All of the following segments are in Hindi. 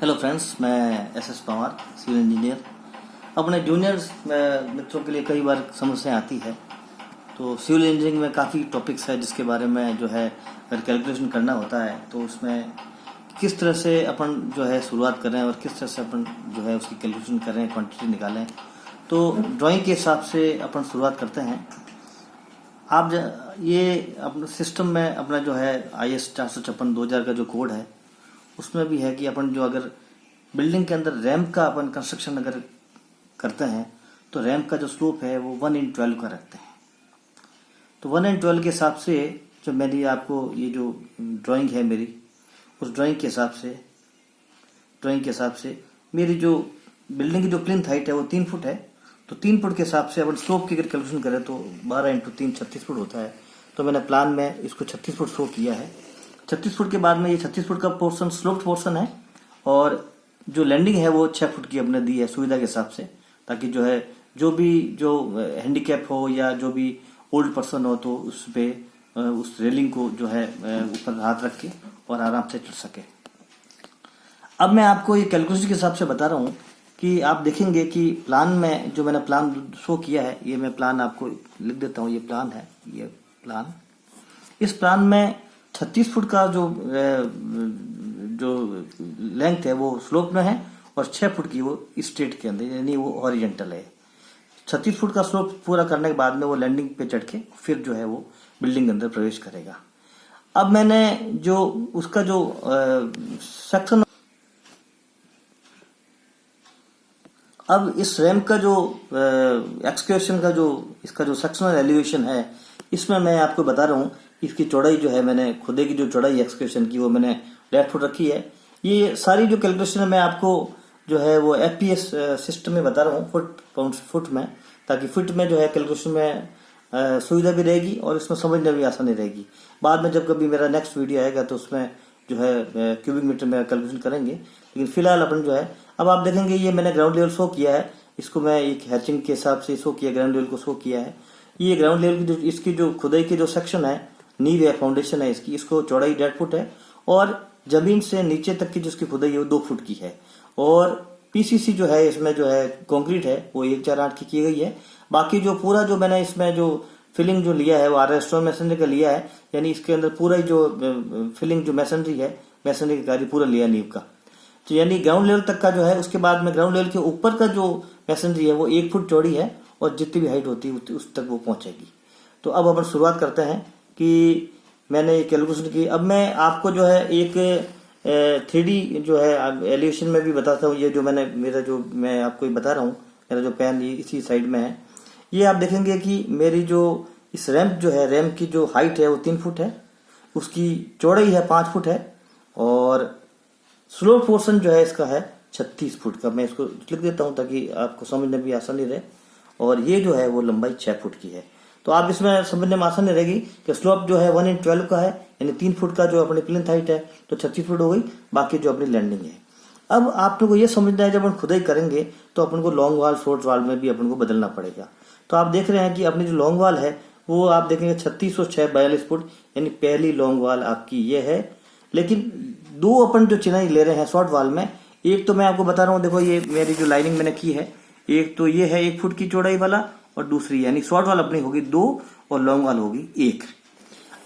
हेलो फ्रेंड्स, मैं एस पवार, सिविल इंजीनियर। अपने जूनियर्स मित्रों के लिए कई बार समस्या आती है। तो सिविल इंजीनियरिंग में काफ़ी टॉपिक्स है जिसके बारे में जो है अगर कैलकुलेशन करना होता है तो उसमें किस तरह से अपन जो है शुरुआत करें और किस तरह से अपन जो है उसकी कैलकुलेशन करें, क्वांटिटी निकालें। तो ड्राइंग के हिसाब से अपन शुरुआत करते हैं। आप ये अपने सिस्टम में अपना जो है IS 456/2000 का जो कोड है उसमें भी है कि अपन जो अगर बिल्डिंग के अंदर रैम्प का अपन कंस्ट्रक्शन अगर करते हैं तो रैम्प का जो स्लोप है वो 1/12 का रखते हैं। तो 1/12 के हिसाब से जो मेरी आपको ये जो ड्राइंग है मेरी, उस ड्राइंग के हिसाब से मेरी जो बिल्डिंग की जो प्लिंथ हाइट है वो 3 फुट है। तो 3 फुट के हिसाब से अपन स्लोप की अगर कैलकुलेशन करें तो 12 × 3 36 फुट होता है। तो मैंने प्लान में इसको 36 फुट शो किया है। 36 फुट के बाद में ये 36 फुट का पोर्शन स्लोप्ड पोर्शन है और जो लैंडिंग है वो 6 फुट की अपने दी है सुविधा के हिसाब से, ताकि जो है जो भी जो हैंडीकैप हो या जो भी ओल्ड पर्सन हो तो उस पे उस रेलिंग को जो है ऊपर हाथ रख के और आराम से चढ़ सके। अब मैं आपको ये कैलकुलेशन के हिसाब से बता रहा हूँ कि आप देखेंगे कि प्लान में जो मैंने प्लान शो किया है, ये मैं प्लान आपको लिख देता हूँ। ये प्लान है, ये प्लान। इस प्लान में 36 फुट का जो लेंथ है वो स्लोप में है और 6 फुट की वो स्ट्रेट के अंदर, यानी वो हॉरिजेंटल है। 36 फुट का स्लोप पूरा करने के बाद में वो लैंडिंग पे चढ़ के फिर जो है वो बिल्डिंग के अंदर प्रवेश करेगा। अब मैंने जो उसका जो सेक्शन, अब इस रैम्प का जो एक्सकेवेशन का जो इसका जो सेक्शनल एलिवेशन है, इसमें मैं आपको बता रहा हूँ इसकी चौड़ाई जो है, मैंने खुदे की जो चौड़ाई एक्सकेवेशन की वो मैंने 1.5 फुट रखी है। ये सारी जो कैलकुलेशन है मैं आपको जो है वो FPS सिस्टम में बता रहा हूँ, फुट में, ताकि फुट में जो है कैलकुलेशन में सुविधा भी रहेगी और इसमें समझने भी आसानी रहेगी। बाद में जब कभी मेरा नेक्स्ट वीडियो आएगा तो उसमें जो है क्यूबिक मीटर में कैलकुलेशन करेंगे, लेकिन फिलहाल अपन जो है, अब आप देखेंगे ये मैंने ग्राउंड लेवल शो किया है। इसको मैं एक हैचिंग के हिसाब से शो किया, ग्राउंड लेवल को शो किया है। ये ग्राउंड लेवल की जो इसकी जो खुदाई की जो सेक्शन है, नींव है, फाउंडेशन है इसकी, इसको चौड़ाई 1.5 फुट है और जमीन से नीचे तक की जिसकी खुदाई है वो 2 फुट की है। और PCC जो है इसमें जो है कंक्रीट है वो 148 की गई है। बाकी जो पूरा जो मैंने इसमें जो फिलिंग जो लिया है वो RS स्टोन मैसनरी का लिया है, यानी इसके अंदर पूरा ही जो फिलिंग जो मैसनरी है, मैसनरी का कार्य पूरा लिया नींव का। तो यानी ग्राउंड लेवल तक का जो है, उसके बाद में ग्राउंड लेवल के ऊपर का जो मैसनरी है वो 1 फुट चौड़ी है और जितनी भी हाइट होती है उस तक वो पहुंचेगी। तो अब अपन शुरुआत करते हैं कि मैंने ये कैलकुलेशन की। अब मैं आपको जो है एक 3D जो है एलिवेशन में भी बताता हूँ। ये जो मैंने मेरा जो मैं आपको बता रहा हूँ, मेरा जो पेन ये इसी साइड में है। ये आप देखेंगे कि मेरी जो इस रैम्प जो है, रैम्प की जो हाइट है वो 3 फुट है, उसकी चौड़ाई है 5 फुट है और स्लोप पोर्शन जो है इसका है 36 फुट का। मैं इसको लिख देता हूँ ताकि आपको समझने में भी आसानी रहे। और ये जो है वो लंबाई 6 फुट की है। तो आप इसमें समझने में आसानी रहेगी कि स्लोप जो है 1/12 का है, यानी 3 फुट का जो अपनी प्लिंथ हाइट है तो 36 फुट हो गई, बाकी जो अपनी लैंडिंग है। अब आप लोग को ये समझना है, जब अपन खुदाई करेंगे तो अपन को लॉन्ग वाल शॉर्ट वाल में भी अपन को बदलना पड़ेगा। तो आप देख रहे हैं कि अपनी जो लॉन्ग वाल है वो आप देखेंगे 36 और 6 42 फुट, यानी पहली लॉन्ग वाल आपकी ये है। लेकिन दो अपन जो चिनाई ले रहे हैं शॉर्ट वाल में, एक तो मैं आपको बता रहा हूँ, देखो ये मेरी जो लाइनिंग मैंने की है, एक तो ये है 1 फुट की चौड़ाई वाला और दूसरी यानी शॉर्ट वाल अपनी होगी 2 और लॉन्ग वाल होगी 1।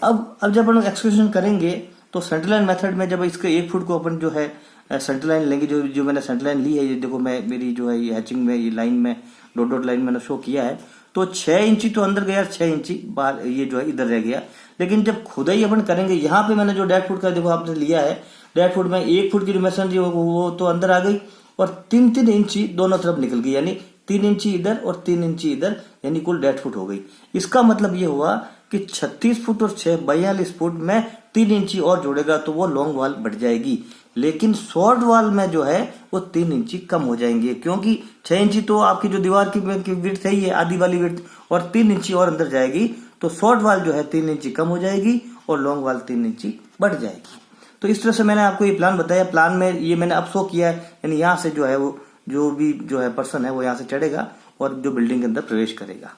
अब जब अपन एक्सक्यूशन करेंगे तो सेंटर लाइन मेथड में जब इसके 1 फुट को अपन जो है सेंटर लाइन लेंगे, जो मैंने सेंटर लाइन ली है, ये देखो मैं मेरी जो है ये हैचिंग में ये लाइन में डॉट लाइन मैंने शो किया है। तो 6 इंची तो अंदर गया, 6 इंची बाहर ये जो है इधर रह गया। लेकिन जब खुदाई अपन करेंगे, यहाँ पे मैंने जो 1.5 फुट का देखो आपने लिया है, 1.5 फुट में 1 फुट की जो मैसनरी वो तो अंदर आ गई और 3-3 इंची दोनों तरफ निकल गई, यानी 3 इंची इधर और 3 इंची इधर, यानी कुल 1.5 फुट हो गई। इसका मतलब ये हुआ कि 36 फुट और 6 42 फुट में 3 इंची और जोड़ेगा तो वो लॉन्ग वाल बढ़ जाएगी। लेकिन शॉर्ट वाल में जो है वो 3 इंची कम हो जाएंगे, क्योंकि 6 इंची तो आपकी जो दीवार की विड्थ है, ये आधी वाली विड्थ, और 3 इंची और अंदर जाएगी तो शॉर्ट वाल जो है 3 इंची कम हो जाएगी और लॉन्ग वाल 3 इंची बढ़ जाएगी। तो इस तरह से मैंने आपको ये प्लान बताया। प्लान में ये मैंने अब शो किया है, यानी यहाँ से जो है वो जो भी जो है पर्सन है वो यहाँ से चढ़ेगा और जो बिल्डिंग के अंदर प्रवेश करेगा।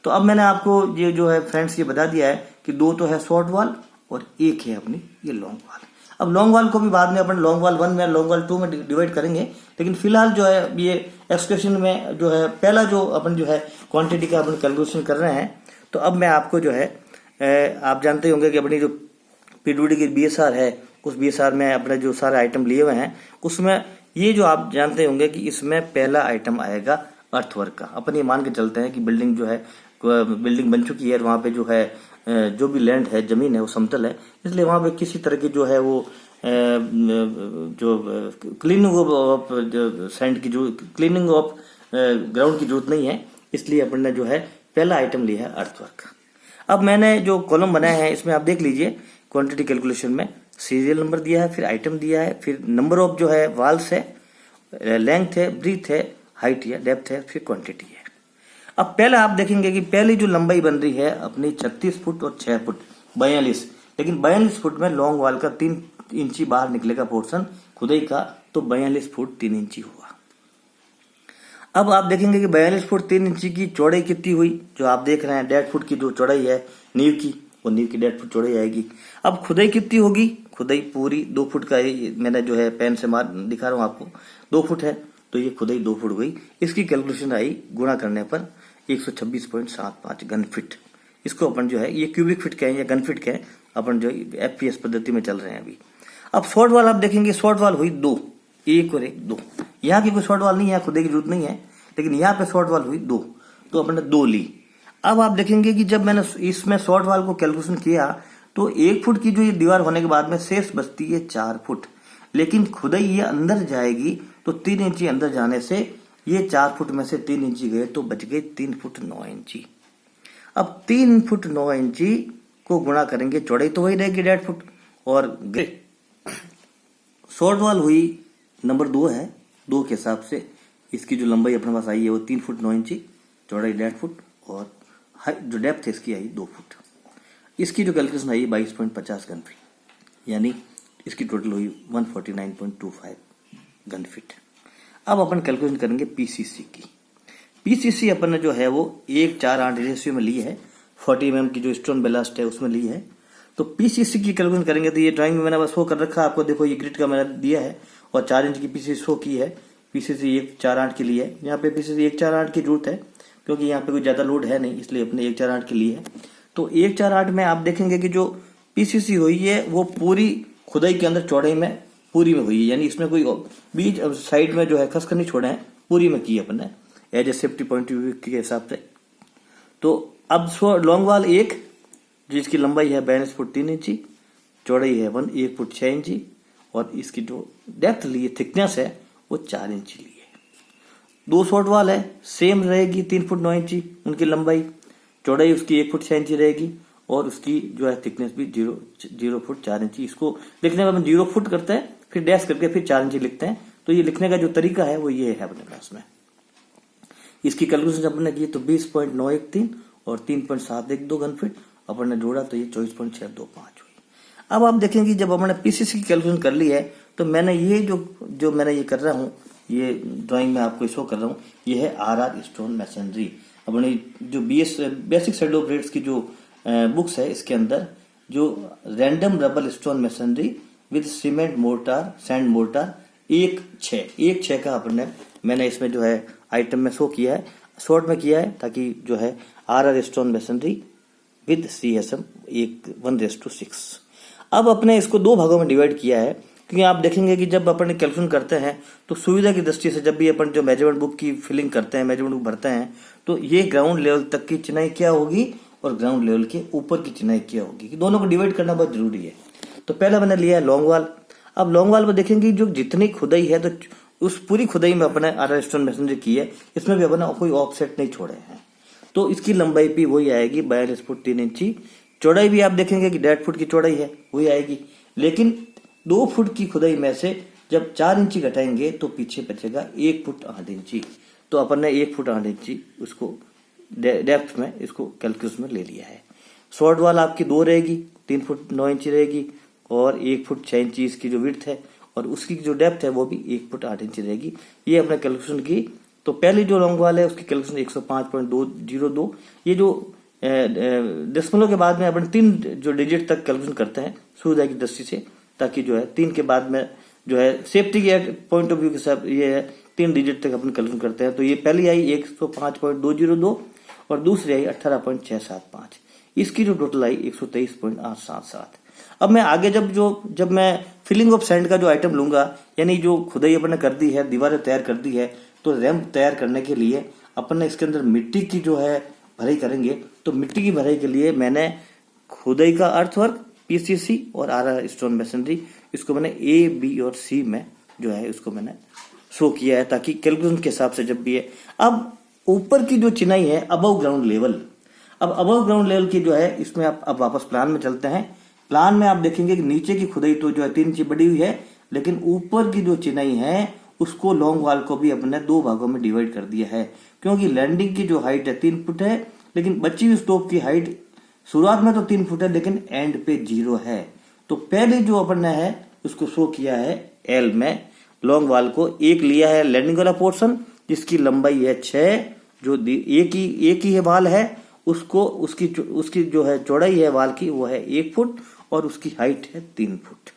तो अब मैंने आपको ये जो है फ्रेंड्स ये बता दिया है कि 2 तो है शॉर्ट वाल और 1 है अपनी ये लॉन्ग वाल। अब लॉन्ग वाल को भी बाद में अपन लॉन्ग वाल 1 में लॉन्ग वाल 2 में डिवाइड करेंगे, लेकिन फिलहाल जो है ये एक्सप्रेशन में जो है पहला जो अपन जो है क्वांटिटी का अपन कैलकुलेशन कर रहे हैं। तो अब मैं आपको जो है आप जानते होंगे कि अपनी जो पीडब्ल्यूडी की बीएसआर है, उस बीएसआर में अपने जो सारे आइटम लिए हुए हैं उसमें ये जो आप जानते होंगे कि इसमें पहला आइटम आएगा अर्थवर्क का। अपन ये मान के चलते हैं कि बिल्डिंग जो है बिल्डिंग बन चुकी है, वहां पे जो है जो भी लैंड है, जमीन है, वो समतल है, इसलिए वहां पे किसी तरह की जो है वो जो क्लीनिंग ऑफ सैंड की जो क्लीनिंग ऑफ ग्राउंड की जरूरत नहीं है, इसलिए अपन ने जो है पहला आइटम लिया है अर्थवर्क। अब मैंने जो कॉलम बनाया है इसमें आप देख लीजिए क्वांटिटी कैलकुलेशन में सीरियल नंबर दिया है, फिर आइटम दिया है, फिर नंबर ऑफ जो है वाल्स है, लेंथ है, ब्रीथ है, हाइट है, डेप्थ है, फिर क्वांटिटी है। अब पहले आप देखेंगे कि पहली जो लंबाई बन रही है अपनी 36 फुट और 6 फुट 42, लेकिन 42 फुट में लॉन्ग वाल का 3 इंची बाहर निकलेगा पोर्शन खुदाई का, तो 42 फुट 3 इंची हुआ। अब आप देखेंगे कि 42 फुट 3 इंची की चौड़ाई कितनी हुई, जो आप देख रहे हैं 1.5 फुट की जो चौड़ाई है नींव की, वो नींव की 1.5 फुट चौड़ाई आएगी। अब खुदाई कितनी होगी, खुदाई पूरी 2 फुट का है, मैंने जो है पेन से मार दिखा रहा हूं आपको, 2 फुट है, तो ये खुदाई 2 फुट हुई। इसकी कैलकुलेशन आई गुणा करने पर 126.75 घन फीट। इसको अपन जो है ये क्यूबिक फीट कहें या घन फीट कहें, अपन जो एफपीएस पद्धति में चल रहे हैं अभी। अब शॉर्ट वाल आप देखेंगे, शॉर्ट वाल हुई 2, 1 और 1 2। यहाँ की कोई शॉर्ट वाल नहीं है, खुदाई की जरूरत नहीं है, लेकिन यहाँ पे शॉर्ट वाल हुई 2, तो अपन ने 2 ली। अब आप देखेंगे कि जब मैंने इसमें शॉर्ट वाल को कैलकुलेशन किया तो 1 फुट की जो ये दीवार होने के बाद में शेष बचती है 4 फुट, लेकिन खुदाई ये अंदर जाएगी तो 3 इंची अंदर जाने से ये 4 फुट में से 3 इंची गए तो बच गए 3 फुट 9 इंची। अब 3 फुट 9 इंची को गुणा करेंगे, चौड़ाई तो वही रहेगी 1.5 फुट, और शॉर्ट वाल हुई नंबर 2 है, 2 के हिसाब से इसकी जो लंबाई अपने पास आई है वो 3 फुट 9 इंची, चौड़ाई 1.5 फुट, और जो डेप्थ है इसकी आई 2 फुट। इसकी जो कैलकुलेशन आई 22.50 घन फीट, यानी इसकी टोटल हुई 149.25 घन फीट। अब अपन कैलकुलेशन करेंगे पीसीसी की। पीसीसी अपन ने जो है वो 1:4:8 रेशियो में ली है, 40 mm की जो स्टोन बेलास्ट है उसमें ली है। तो पीसीसी की कैलकुलेशन करेंगे तो ये ड्राइंग में मैंने बस शो कर रखा है आपको, देखो ये ग्रिड का मैंने दिया है और 4 इंच की पीसीसी शो की है। पीसीसी 1:4:8 के लिए है, यहाँ पे पीसीसी 1:4:8 की जरूरत है क्योंकि यहाँ पे कोई ज्यादा लोड है नहीं, इसलिए अपने 1:4:8 के लिए है। तो 1:4:8 में आप देखेंगे कि जो पीसीसी हुई है वो पूरी खुदाई के अंदर चौड़ाई में पूरी में हुई है, यानी इसमें कोई बीच साइड में जो है खसखस नहीं छोड़े हैं, पूरी में की है अपन ने as a safety point of view के हिसाब से। तो अब लॉन्ग वाल 1 जिसकी लंबाई है 42 फुट 3 इंची, चौड़ाई है 1 फुट 6 इंची, और इसकी जो डेप्थ ली है, थिकनेस है, वो 4 इंची ली है। 2 शॉर्ट वाल है, सेम रहेगी 3 फुट 9 इंची उनकी लंबाई, चौड़ाई उसकी 1 फुट 6 इंची रहेगी, और उसकी जो है थिकनेस भी 0 फुट 4 इंची। इसको लिखने में हम 0 फुट करते हैं, फिर डैश करके फिर 4 इंची लिखते हैं। तो ये लिखने का जो तरीका है वो ये है अपने पास में। इसकी कैलकुलेशन अपन ने की तो 20.913 और 3.712 घन फीट अपन ने जोड़ा तो ये 24.625 हुई। अब आप देखेंगे जब अपने पीसीसी की कैलकुलेशन कर ली है तो मैंने ये जो मैंने ये कर रहा हूँ, ये ड्राइंग में आपको शो कर रहा हूँ, ये है आरआर स्टोन मैसनरी। अपनी जो बेसिक शेड ऑफ रेट्स की जो बुक्स है इसके अंदर जो random rubble stone masonry with cement mortar sand mortar 1:6 का अपने मैंने इसमें जो है आइटम में शो किया है, शॉर्ट में किया है, ताकि जो है RR stone masonry with CSM 1:6। अब अपने इसको 2 भागों में डिवाइड किया है, क्योंकि आप देखेंगे कि जब अपन कैलकुलेशन करते हैं तो सुविधा की दृष्टि से जब भी अपन जो मेजरमेंट बुक की फिलिंग करते हैं, मेजरमेंट बुक भरते हैं, तो ये ग्राउंड लेवल तक की चिनाई क्या होगी और ग्राउंड लेवल के ऊपर की चिनाई क्या होगी, कि दोनों को डिवाइड करना बहुत जरूरी है। तो पहला मैंने लिया है लॉन्ग वाल। अब लॉन्ग वाल में देखेंगे जो जितनी खुदाई है तो उस पूरी खुदाई में अपने आरआर स्टोन मैसनरी की है, इसमें भी अपना कोई ऑफसेट नहीं छोड़े हैं, तो इसकी लंबाई भी वही आएगी 42 फुट 3 इंची। चौड़ाई भी आप देखेंगे कि 1.5 फुट की चौड़ाई है वही आएगी, लेकिन 2 फुट की खुदाई में से जब 4 इंची घटाएंगे तो पीछे बचेगा 1 फुट 8 इंची। तो अपन ने 1 फुट 8 इंची उसको डेप्थ में इसको कैलकुलेशन में ले लिया है। शॉर्ट वाल आपकी 2 रहेगी, 3 फुट 9 इंची रहेगी, और 1 फुट 6 इंची इसकी जो विड्थ है, और उसकी जो डेप्थ है वो भी 1 फुट 8 इंची रहेगी। ये अपने कैलकुलेशन की। तो पहली जो लॉन्ग वाल है उसकी कैलकुलेशन 105.202। ये जो दशमलव के बाद में अपन 3 जो डिजिट तक कैलकुलेशन करते हैं सुविधा की दृष्टि से, ताकि जो है 3 के बाद में जो है सेफ्टी के पॉइंट ऑफ व्यू के साथ ये है 3 डिजिट तक अपन कैलकुलेट करते हैं। तो ये पहली आई 105.202 और दूसरी आई 18.675, इसकी जो टोटल आई 123.877। अब मैं आगे जब मैं फिलिंग ऑफ सैंड का जो आइटम लूंगा, यानी जो खुदाई अपन ने कर दी है, दीवारें तैयार कर दी है, तो रैंप तैयार करने के लिए अपन ने इसके अंदर मिट्टी की जो है भराई करेंगे। तो मिट्टी की भराई के लिए मैंने खुदाई का अर्थवर्क, पीसीसी और आरआर स्टोन मैसनरी, इसको मैंने ए, बी और सी में जो है इसको मैंने शो किया है, ताकि कैलकुलेशन के हिसाब से जब भी है। अब ऊपर की जो चिनाई है अबव ग्राउंड लेवल, अब अबव ग्राउंड लेवल की जो है इसमें आप अब वापस प्लान में चलते हैं। प्लान में आप देखेंगे कि नीचे की खुदाई तो जो है 3 इंच बड़ी हुई है, लेकिन ऊपर की जो चिनाई है उसको लॉन्ग वाल को भी अपने 2 भागों में डिवाइड कर दिया है, क्योंकि लैंडिंग की जो हाइट है 3 फुट है, लेकिन बची हुई स्टोप की हाइट शुरुआत में तो 3 फुट है, लेकिन एंड पे 0 है। तो पहले जो अपन ने है उसको शो किया है एल में, लॉन्ग वाल को एक लिया है लैंडिंग वाला पोर्शन जिसकी लंबाई है 6, जो एक ही है वाल है, उसको उसकी जो है चौड़ाई है वाल की वो है 1 फुट और उसकी हाइट है 3 फुट।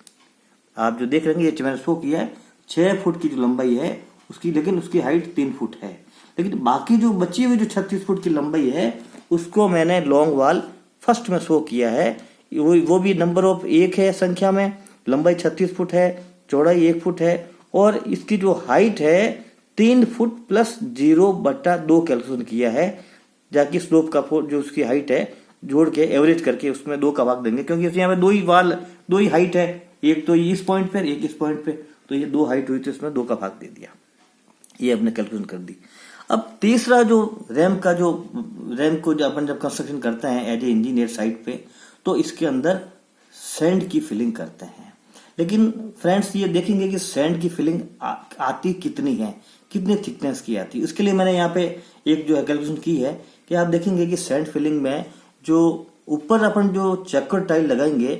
आप जो देख रहे हैं ये मैंने शो किया है 6 फुट की जो लंबाई है उसकी, लेकिन उसकी हाइट 3 फुट है। लेकिन बाकी जो बची हुई जो 36 फुट की लंबाई है उसको मैंने लॉन्ग वाल फर्स्ट में शो किया है, वो भी नंबर ऑफ 1 है संख्या में, लंबाई 36 फुट है, चौड़ाई 1 फुट है और इसकी जो हाइट है 3 फुट प्लस 0/2 कैलकुलेशन किया है, जाकि स्लोप का जो उसकी हाइट है जोड़ के एवरेज करके उसमें 2 का भाग देंगे, क्योंकि यहाँ पे 2 ही हाइट है, एक तो इस पॉइंट पे एक इस पॉइंट पे, तो ये 2 हाइट हुई तो इसमें 2 का भाग दे दिया, ये अपने कैलकुलेशन कर दी। अब तीसरा जो रैंप को जब कंस्ट्रक्शन करते हैं एज ए इंजीनियर साइट पे, तो इसके अंदर सैंड की फिलिंग करते हैं। लेकिन फ्रेंड्स ये देखेंगे कि सैंड की फिलिंग आती कितनी है, कितने थिकनेस की आती है। इसके लिए मैंने यहाँ पे एक जो है कैलकुलेशन की है कि आप देखेंगे कि सैंड फिलिंग में जो ऊपर अपन जो चेकर टाइल लगाएंगे,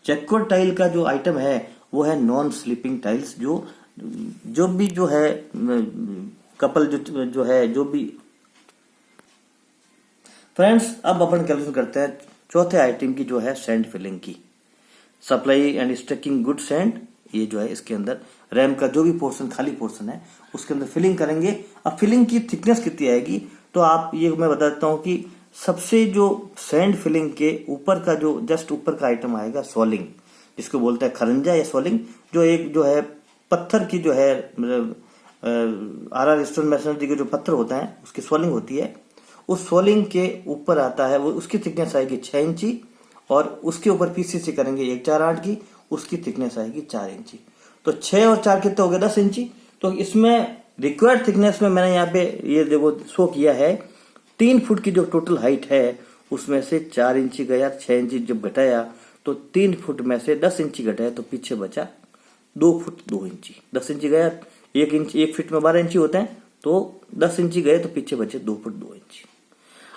चेकर टाइल का जो आइटम है वो है नॉन स्लिपिंग टाइल्स, जो भी जो है कपल जो है जो भी। फ्रेंड्स अब अपन कैलकुलेशन करते हैं चौथे आइटम की जो है सैंड फिलिंग की, supply and stacking good sand. ये जो है इसके अंदर रैम का जो भी पोर्शन खाली पोर्शन है उसके अंदर फिलिंग करेंगे। अब फिलिंग की थिकनेस कितनी आएगी, तो आप ये मैं बता देता हूं कि सबसे जो सैंड फिलिंग के ऊपर का जो जस्ट ऊपर का आइटम आएगा सोलिंग, जिसको बोलते हैं खरंजा या सोलिंग, जो एक जो है पत्थर की जो है आरआर स्टोन मैसनरी के जो पत्थर होता है उसकी सोलिंग होती है, उस सोलिंग के ऊपर आता है वो, उसकी थिकनेस आएगी 6 इंची और उसके ऊपर पीसीसी करेंगे 148 की, उसकी थिकनेस आएगी 4 इंची। तो 6 और 4 कितने हो गए 10 इंची। तो इसमें रिक्वायर्ड थिकनेस में मैंने यहाँ पे ये देखो शो किया है 3 फुट की जो टोटल हाइट है उसमें से 4 इंची गया, 6 इंची जब घटाया तो 3 फुट में से 10 इंची घटाया तो पीछे बचा 2 फुट 2 इंची। 10 इंची गया, 1 फीट में 12 इंची होते हैं, तो 10 इंची गए तो पीछे बचे 2 फुट 2 इंची।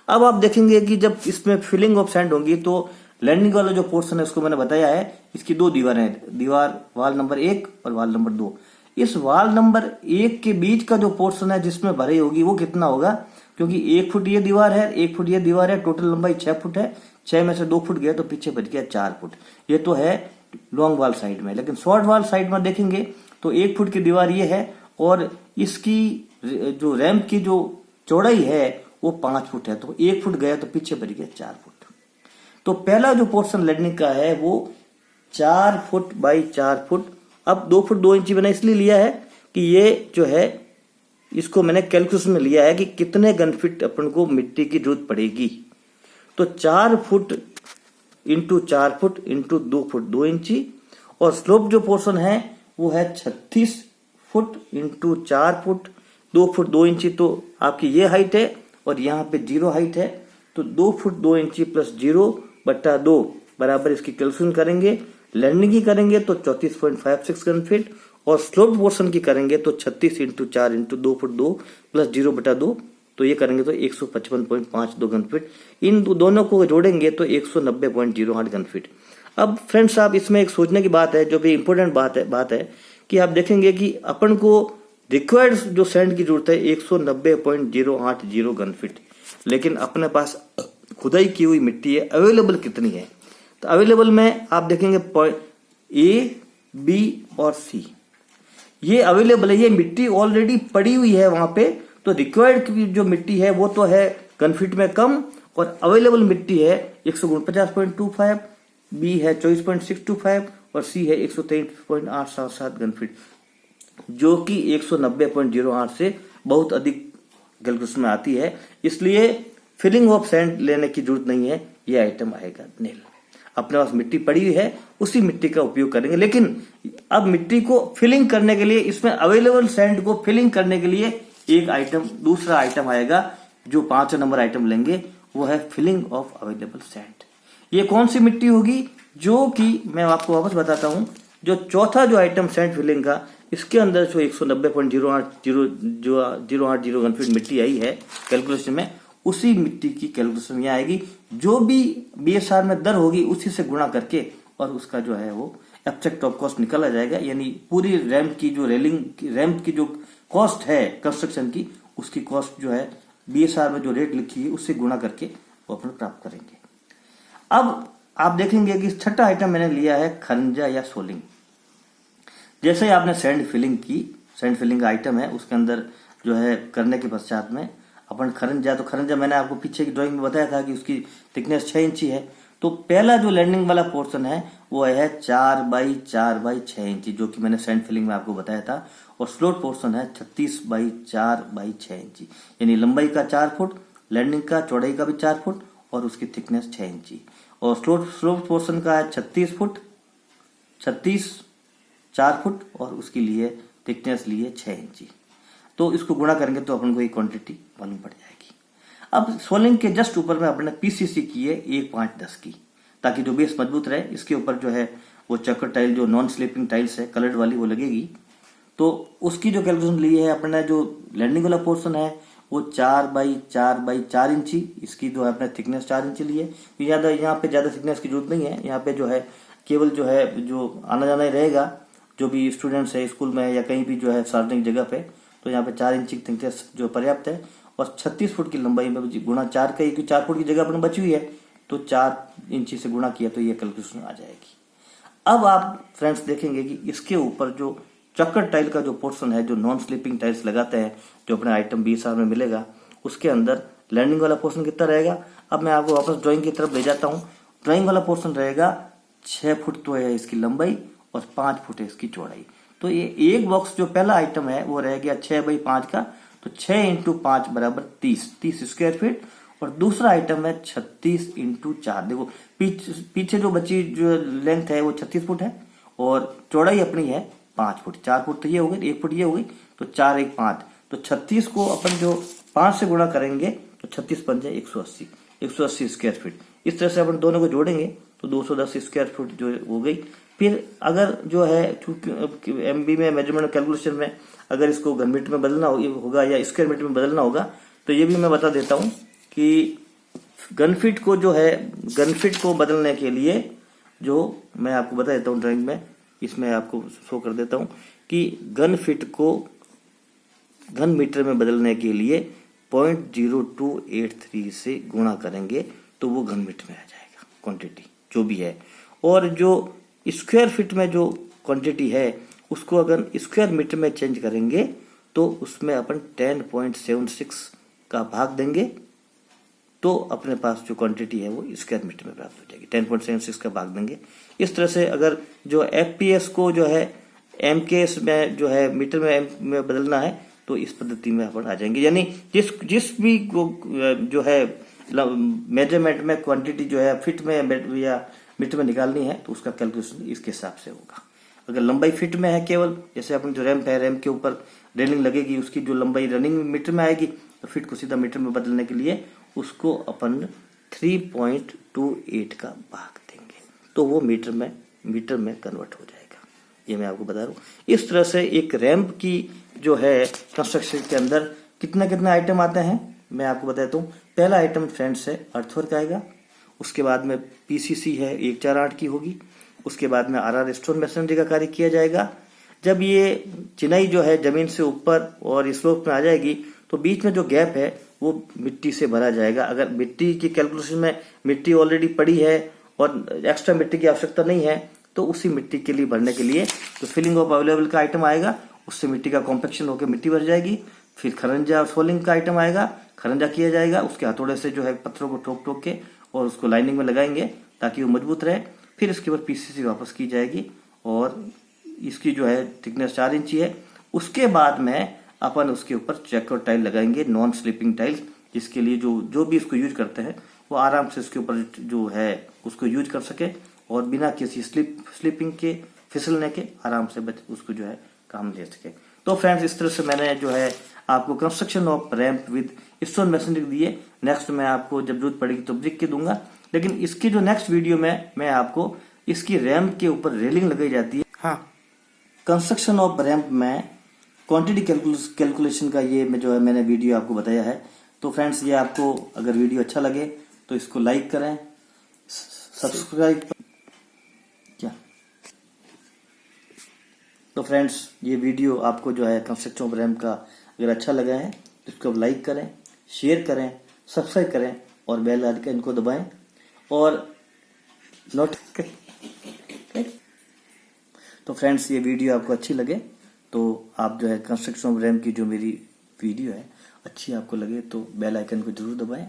अब आप देखेंगे कि जब इसमें फिलिंग ऑफ सैंड होगी तो लैंडिंग वाला जो पोर्शन है उसको मैंने बताया है, इसकी 2 दीवारें हैं, दीवार वाल नंबर 1 और वाल नंबर 2। इस वाल नंबर 1 के बीच का जो पोर्शन है जिसमें भराई होगी वो कितना होगा, क्योंकि 1 फुट ये दीवार है, 1 फुट ये दीवार है, टोटल लंबाई 6 फुट है, 6 में से 2 फुट गया तो पीछे बच गया 4 फुट। ये तो है लॉन्ग वाल साइड में, लेकिन शॉर्ट वाल साइड में देखेंगे तो 1 फुट की दीवार ये है और इसकी जो रैंप की जो चौड़ाई है वो 5 फुट है, तो 1 फुट गया तो पीछे बच गया 4 फुट। तो पहला जो पोर्शन लैंडिंग का है वो 4 फुट बाई 4 फुट। अब 2 फुट 2 इंची मैंने इसलिए लिया है कि ये जो है इसको मैंने कैलकुलेशन में लिया है कि कितने गन फीट अपन को मिट्टी की जरूरत पड़ेगी। तो 4 foot into 4 foot into 2 foot 2 इंची और स्लोप जो पोर्शन है वो है 36 फुट इंटू 4 फुट 2 फुट 2 इंची। तो आपकी ये हाइट है और यहाँ पे 0 हाइट है, तो 2 फुट 2 इंची प्लस 0/2 बराबर इसकी कैलकुलेशन करेंगे। लैंडिंग की करेंगे तो 34.56 गन फीट और स्लोप पोर्शन की करेंगे तो 36 इंटू 4 इंटू 2 फुट 2 प्लस 0/2, तो ये करेंगे तो 155.52 गन फीट। इन दोनों को जोड़ेंगे तो 190.08 गन फीट। अब फ्रेंड्स आप इसमें एक सोचने की बात है, जो भी इंपॉर्टेंट बात है कि आप देखेंगे कि अपन को रिक्वायर्ड जो सैंड की जरूरत है 190.080 गन फीट, लेकिन अपने पास खुदाई की हुई मिट्टी है अवेलेबल कितनी है। तो अवेलेबल में आप देखेंगे A बी और सी ये अवेलेबल है। ये मिट्टी ऑलरेडी पड़ी हुई है वहां पे, तो रिक्वायर्ड जो मिट्टी है वो तो है घन फीट में कम, और अवेलेबल मिट्टी है 149.25, बी है 24.625 और सी है 123.877 घन फीट, जो कि 190.08 से बहुत अधिक कैलकुलेशन में आती है। इसलिए फिलिंग ऑफ सैंड लेने की जरूरत नहीं है, ये आइटम आएगा नील। अपने पास मिट्टी पड़ी हुई है, उसी मिट्टी का उपयोग करेंगे। लेकिन अब मिट्टी को फिलिंग करने के लिए, इसमें अवेलेबल सैंड को फिलिंग करने के लिए एक आइटम, दूसरा आइटम आएगा जो 5 नंबर आइटम लेंगे, वो है फिलिंग ऑफ अवेलेबल सैंड। ये कौन सी मिट्टी होगी? जो कि मैं आपको वापस बताता हूं, जो चौथा जो आइटम सैंड फिलिंग का, इसके अंदर जो 190.08 घन फीट मिट्टी आई है कैलकुलेशन में, उसी मिट्टी की कैलकुलेशन यहाँ आएगी। जो भी बीएसआर में दर होगी उसी से गुणा करके और उसका जो है वो एब्स्ट्रैक्ट टॉप कॉस्ट निकाला जाएगा। यानी पूरी रैंप की जो रैंप की जो कॉस्ट है कंस्ट्रक्शन की, उसकी कॉस्ट जो है बीएसआर में जो रेट लिखी है उससे गुणा करके वो अपन प्राप्त करेंगे। अब आप देखेंगे कि छठा आइटम मैंने लिया है खरंजा या सोलिंग। जैसे ही आपने सैंड फिलिंग की, सैंड फिलिंग का आइटम है, उसके अंदर जो है करने के पश्चात में अपन खरंजा, तो खरंजा मैंने आपको पीछे की ड्राइंग में बताया था कि उसकी थिकनेस 6 इंची है। तो पहला जो लैंडिंग वाला पोर्शन है वो है 4 बाई 4 बाई 6 इंची, जो कि मैंने सैंड फिलिंग में आपको बताया था। और स्लोट पोर्शन है 36 बाई 4 बाई 6 इंची, यानी लंबाई का 4 फुट, लैंडिंग का चौड़ाई का भी 4 फुट और उसकी थिकनेस 6 इंची। और स्लोप पोर्शन का है 36 फुट, 36 4 फुट और उसके लिए थिकनेस लिए 6 इंची। तो इसको गुणा करेंगे तो अपन को एक क्वांटिटी मालूम पड़ जाएगी। अब सोलिंग के जस्ट ऊपर में अपने पीसीसी की है 1 5 10 की, ताकि जो बेस मजबूत रहे। इसके ऊपर जो है वो चक्कर टाइल, जो नॉन स्लिपिंग टाइल्स है कलर्ड वाली, वो लगेगी। तो उसकी जो कैलकुलेशन ली है अपने, जो लैंडिंग वाला पोर्शन है वो 4 बाई 4 बाई 4 इंची, इसकी जो है अपने थिकनेस 4 इंची ली है। ज्यादा यहाँ पे ज्यादा थिकनेस की जरूरत नहीं है। यहाँ पे जो है केवल जो है जो आना जाना ही रहेगा, जो भी स्टूडेंट्स है स्कूल में या कहीं भी जो है सार्वजनिक जगह पे, तो यहाँ पे 4 इंची की थिकनेस जो पर्याप्त है। और 36 फुट की लंबाई में गुणा 4 का, क्योंकि 4 फुट की जगह अपने बची हुई है, तो 4 इंची से गुणा किया तो ये कैलकुलेशन आ जाएगी। अब आप फ्रेंड्स देखेंगे कि इसके ऊपर जो चक्कर टाइल का जो पोर्शन है, जो नॉन स्लिपिंग टाइल्स लगाते हैं, जो अपने आइटम 20R में मिलेगा, उसके अंदर लैंडिंग वाला पोर्शन कितना रहेगा? अब मैं आपको वापस ड्राइंग की तरफ ले जाता हूँ। ड्राइंग वाला पोर्शन रहेगा 6 फुट तो है इसकी लंबाई और 5 फुट है इसकी चौड़ाई। तो ये एक बॉक्स जो पहला आइटम है वो रह गया 6 बाई 5 का, तो 6 इंटू 5 बराबर 30 स्क्वायर फीट। और दूसरा आइटम है 36 इंटू 4। देखो पीछे जो बची जो लेंथ है वो 36 फुट है और चौड़ाई अपनी है 5 फुट। 4 फुट तो ये हो गई, 1 फुट ये हो गई, तो 4 1 5, तो 36 को अपन जो 5 से गुणा करेंगे तो 36 पंजे 180 स्क्वायर फीट। इस तरह से अपन दोनों को जोड़ेंगे तो 210 स्क्वायर फीट जो हो गई। फिर अगर जो है चूंकि एमबी में मेजरमेंट कैलकुलेशन में अगर इसको घन मीटर में बदलना होगा या स्क्वायर मीटर में बदलना होगा, तो ये भी मैं बता देता हूं कि घन फीट को जो है, घन फीट को बदलने के लिए जो मैं आपको बता देता हूं ड्राइंग में, इसमें आपको शो कर देता हूं कि घन फीट को घन मीटर में बदलने के लिए 0.0283 से गुणा करेंगे तो वो घन मीटर में आ जाएगा क्वांटिटी जो भी है। और जो स्क्वायर फीट में जो क्वांटिटी है उसको अगर स्क्वायर मीटर में चेंज करेंगे तो उसमें अपन 10.76 का भाग देंगे तो अपने पास जो क्वांटिटी है वो स्क्वायर मीटर में प्राप्त हो जाएगी। 10.76 का भाग देंगे। इस तरह से अगर जो एफपीएस को जो है एमकेएस में जो है मीटर में बदलना है तो इस पद्धति में अपन आ जाएंगे। यानी जिस भी जो है मेजरमेंट में क्वांटिटी जो है फिट में या मीटर में निकालनी है तो उसका कैलकुलेशन इसके हिसाब से होगा। अगर लंबाई फिट में है केवल, जैसे अपन जो रैंप है, रैंप के ऊपर रेलिंग लगेगी, उसकी जो लंबाई रनिंग मीटर में आएगी, तो फिट को सीधा मीटर में बदलने के लिए उसको अपन 3.28 का भाग देंगे तो वो मीटर में कन्वर्ट हो जाएगा। ये मैं आपको बता रहा हूँ। इस तरह से एक रैंप की जो है कंस्ट्रक्शन के अंदर कितना आइटम आते हैं मैं आपको बताता हूँ। पहला आइटम फ्रेंड्स है अर्थवर्क आएगा, उसके बाद में पीसीसी है 148 की होगी, उसके बाद में आरआर स्टोन मैसनरी का कार्य किया जाएगा। जब ये चिनाई जो है जमीन से ऊपर और स्लोप में आ जाएगी तो बीच में जो गैप है वो मिट्टी से भरा जाएगा। अगर मिट्टी की कैलकुलेशन में मिट्टी ऑलरेडी पड़ी है और एक्स्ट्रा मिट्टी की आवश्यकता नहीं है तो उसी मिट्टी के लिए भरने के लिए जो फिलिंग ऑफ अवेलेबल का आइटम आएगा उससे मिट्टी का कॉम्पेक्शन होकर मिट्टी भर जाएगी। फिर खरंजा और सोलिंग का आइटम आएगा, खरंजा किया जाएगा, उसके हथौड़े से जो है पत्थरों को ठोक ठोक के और उसको लाइनिंग में लगाएंगे ताकि वो मजबूत रहे। फिर इसके ऊपर पीसीसी वापस की जाएगी और इसकी जो है थिकनेस 4 इंची है। उसके बाद में अपन उसके ऊपर चेकर टाइल लगाएंगे, नॉन स्लिपिंग टाइल्स, जिसके लिए जो भी इसको यूज करते हैं वो आराम से इसके ऊपर जो है उसको यूज कर सके और बिना किसी स्लिपिंग के, फिसलने के आराम से उसको जो है काम ले सके। तो फ्रेंड्स, इस तरह से मैंने जो है आपको construction off ramp with stone masonry दिए। नेक्स्ट मैं आपको जब जरूरत पड़ेगी तो ब्रिक के दूंगा, लेकिन इसकी जो नेक्स्ट वीडियो में मैं आपको इसकी रैंप के ऊपर रेलिंग लगाई जाती है। हाँ, कंस्ट्रक्शन ऑफ रैंप में क्वांटिटी कैलकुलेशन का ये जो है मैंने वीडियो आपको बताया है। तो फ्रेंड्स, ये आपको अगर वीडियो अच्छा लगे तो इसको लाइक करें, सब्सक्राइब क्या। तो फ्रेंड्स, ये वीडियो आपको जो है कंस्ट्रक्शन ऑफ रैंप का अगर अच्छा लगा है तो इसको लाइक करें, शेयर करें, सब्सक्राइब करें और बेल आइकन को दबाएं और तो फ्रेंड्स, ये वीडियो आपको अच्छी लगे तो आप जो है कंस्ट्रक्शन ऑफ रैंप की जो मेरी वीडियो है अच्छी आपको लगे तो बेल आइकन को जरूर दबाएं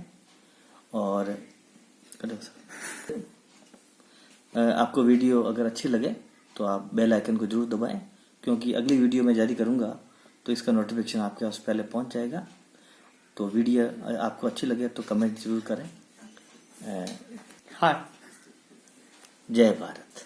और आपको वीडियो अगर अच्छी लगे तो आप बेल आइकन को जरूर दबाएं, क्योंकि अगली वीडियो मैं जारी करूंगा तो इसका नोटिफिकेशन आपके पास पहले पहुंच जाएगा। तो वीडियो आपको अच्छी लगे तो कमेंट जरूर करें। हाँ, जय भारत।